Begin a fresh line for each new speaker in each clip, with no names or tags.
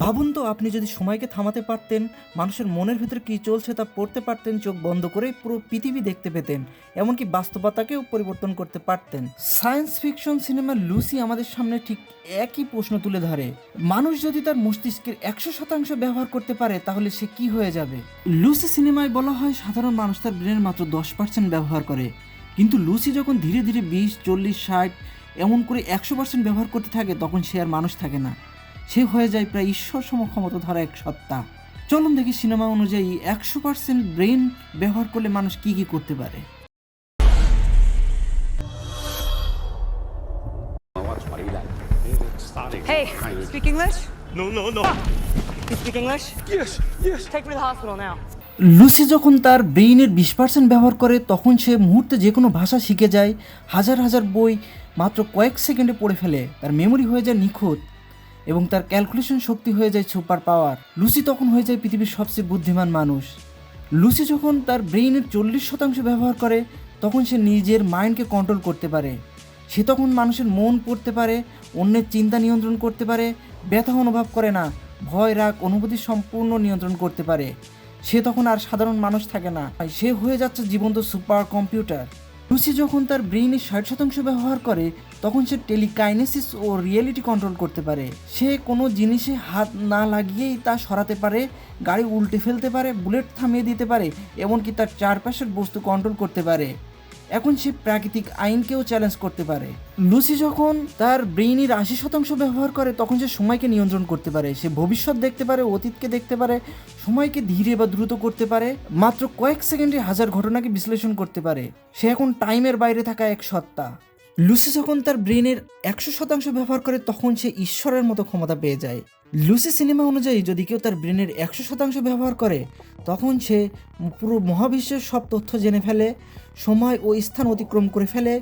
ভাবুন তো, আপনি যদি সময়কে থামাতে পারতেন, মানুষের মনের ভিতরে কী চলছে তা পড়তে পারতেন, চোখ বন্ধ করে পুরো পৃথিবী দেখতে পেতেন, এমনকি বাস্তবতাকেও পরিবর্তন করতে পারতেন। সায়েন্স ফিকশন সিনেমা লুসি আমাদের সামনে ঠিক একই প্রশ্ন তুলে ধরে। মানুষ যদি তার মস্তিষ্কের 100% ব্যবহার করতে পারে তাহলে সে কি হয়ে যাবে। লুসি সিনেমায় বলা হয় সাধারণ মানুষ তার ব্রেনের মাত্র 10% ব্যবহার করে, কিন্তু লুসি যখন ধীরে ধীরে 20, 40, 60 এমন করে 100% ব্যবহার করতে থাকে তখন সে আর মানুষ থাকে না, সে হয়ে যায় প্রায় ঈশ্বর সমক্ষমতা ধরা এক সত্তা। চলুন দেখি সিনেমা অনুযায়ী 100% ব্রেন ব্যবহার করলে মানুষ কি কি করতে পারে।
Hey, speak English?
No.
You speak English?
Yes.
Take me to the hospital now.
Lucy যখন তার ব্রেইনের 20% ব্যবহার করে তখন সে মুহূর্তে যে কোনো ভাষা শিখে যায়, হাজার হাজার বই মাত্র কয়েক সেকেন্ডে পড়ে ফেলে, তার মেমোরি হয়ে যায় নিখুঁত এবং তার ক্যালকুলেশন শক্তি হয়ে যায় সুপার পাওয়ার। লুসি তখন হয়ে যায় পৃথিবীর সবচেয়ে বুদ্ধিমান মানুষ। লুসি যখন তার ব্রেইনের 40% ব্যবহার করে তখন সে নিজের মাইন্ডকে কন্ট্রোল করতে পারে। সে তখন মানুষের মন পড়তে পারে, অন্যের চিন্তা নিয়ন্ত্রণ করতে পারে, ব্যথা অনুভব করে না, ভয় রাগ অনুভূতি সম্পূর্ণ নিয়ন্ত্রণ করতে পারে। সে তখন আর সাধারণ মানুষ থাকে না, সে হয়ে যাচ্ছে জীবন্ত সুপার কম্পিউটার। লুসি যখন তার ব্রেইনের 60% ব্যবহার করে তখন সে টেলিকাইনেসিস ও রিয়েলিটি কন্ট্রোল করতে পারে। সে কোনো জিনিসে হাত না লাগিয়েই তা সরাতে পারে, গাড়ি উল্টে ফেলতে পারে, বুলেট থামিয়ে দিতে পারে, এমনকি তার চারপাশের বস্তু কন্ট্রোল করতে পারে। এখন সে প্রাকৃতিক আইনকেও চ্যালেঞ্জ করতে পারে। লুসি যখন তার ব্রেইনের 80% ব্যবহার করে তখন সে সময়কে নিয়ন্ত্রণ করতে পারে, সে ভবিষ্যৎ দেখতে পারে, অতীতকে দেখতে পারে, সময়কে ধীরে বা দ্রুত করতে পারে, মাত্র কয়েক সেকেন্ডে হাজার ঘটনাকে বিশ্লেষণ করতে পারে। সে এখন টাইমের বাইরে থাকা এক সত্তা। লুসি যখন তার ব্রেইনের 100% ব্যবহার করে তখন সে ঈশ্বরের মতো ক্ষমতা পেয়ে যায়। লুসি সিনেমা অনুযায়ী যদি কেউ তার ব্রেনের 100% ব্যবহার করে তখন সে পুরো মহাবিশ্বের সব তথ্য জেনে ফেলে, সময় ও স্থান অতিক্রম করে ফেলে,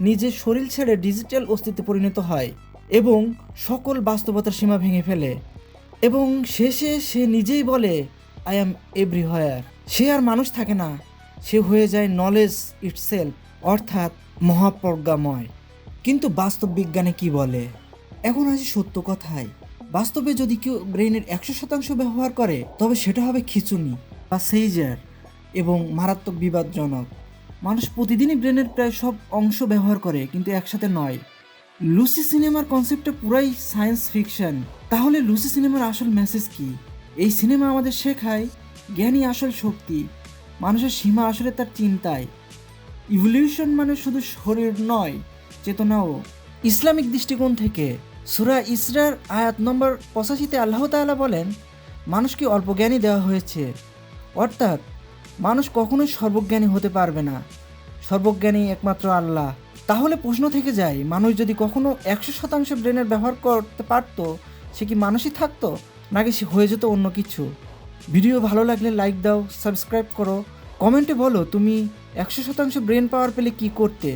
নিজের শরীর ছেড়ে ডিজিটাল অস্তিত্বে পরিণত হয় এবং সকল বাস্তবতার সীমা ভেঙে ফেলে এবং শেষে সে নিজেই বলে আই অ্যাম এভরিহোয়ার। সে আর মানুষ থাকে না, সে হয়ে যায় নলেজ ইটসেলফ, অর্থাৎ মহাপ্রজ্ঞাময়। কিন্তু বাস্তব বিজ্ঞানে কি বলে? এখন আসি সত্য কথায়। বাস্তবে যদি কেউ ব্রেইনের 100% ব্যবহার করে তবে সেটা হবে খিঁচুনি বা সেইজার এবং মারাত্মক বিপজ্জনক। মানুষ প্রতিদিনই ব্রেনের প্রায় সব অংশ ব্যবহার করে, কিন্তু একসাথে নয়। লুসি সিনেমার কনসেপ্টটা পুরাই সায়েন্স ফিকশন। তাহলে লুসি সিনেমার আসল মেসেজ কি? এই সিনেমা আমাদের শেখায় জ্ঞানই আসল শক্তি, মানুষের সীমা আসলে তার চিন্তায়। ইভলিউশন মানে শুধু শরীর নয়, চেতনাও। ইসলামিক দৃষ্টিকোণ থেকে সূরা ইসরার আয়াত নম্বর 85-তে আল্লাহ তাআলা বলেন, মানুষকে অল্প জ্ঞানই দেওয়া হয়েছে, অর্থাৎ মানুষ কখনোই সর্বজ্ঞানী হতে পারবে না, সর্বজ্ঞানী একমাত্র আল্লাহ। তাহলে প্রশ্ন থেকে যায়, মানুষ যদি কখনো 100% ব্রেনের ব্যবহার করতে পারত সে কি মানুষই থাকতো, নাকি সে হয়ে যেত অন্য কিছু? ভিডিও ভালো লাগলে লাইক দাও, সাবস্ক্রাইব করো, কমেন্টে বলো তুমি 100% ব্রেন পাওয়ার পেলে কি করতে।